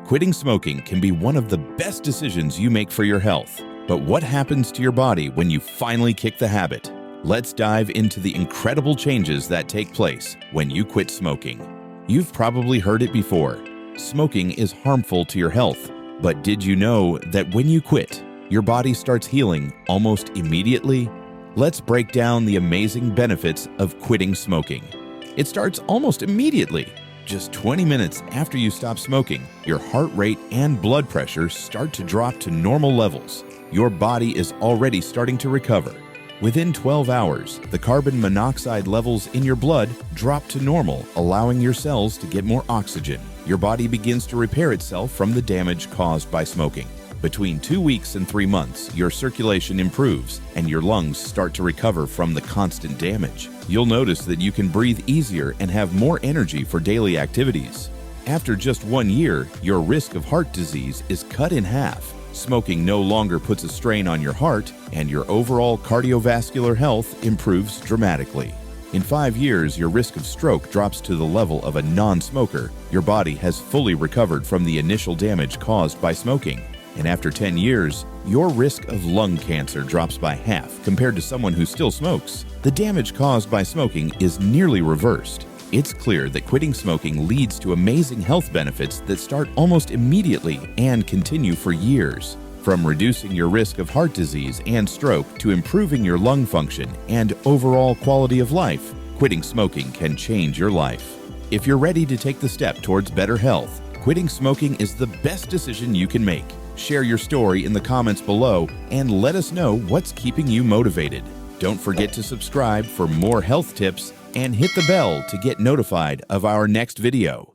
Quitting smoking can be one of the best decisions you make for your health. But what happens to your body when you finally kick the habit? Let's dive into the incredible changes that take place when you quit smoking. You've probably heard it before. Smoking is harmful to your health. But did you know that when you quit, your body starts healing almost immediately? Let's break down the amazing benefits of quitting smoking. It starts almost immediately. Just 20 minutes after you stop smoking, your heart rate and blood pressure start to drop to normal levels. Your body is already starting to recover. Within 12 hours, the carbon monoxide levels in your blood drop to normal, allowing your cells to get more oxygen. Your body begins to repair itself from the damage caused by smoking. Between 2 weeks and 3 months, your circulation improves and your lungs start to recover from the constant damage. You'll notice that you can breathe easier and have more energy for daily activities. After just 1 year, your risk of heart disease is cut in half. Smoking no longer puts a strain on your heart, and your overall cardiovascular health improves dramatically. In 5 years, your risk of stroke drops to the level of a non-smoker. Your body has fully recovered from the initial damage caused by smoking. And after 10 years, your risk of lung cancer drops by half compared to someone who still smokes. The damage caused by smoking is nearly reversed. It's clear that quitting smoking leads to amazing health benefits that start almost immediately and continue for years. From reducing your risk of heart disease and stroke to improving your lung function and overall quality of life, quitting smoking can change your life. If you're ready to take the step towards better health, quitting smoking is the best decision you can make. Share your story in the comments below and let us know what's keeping you motivated. Don't forget to subscribe for more health tips and hit the bell to get notified of our next video.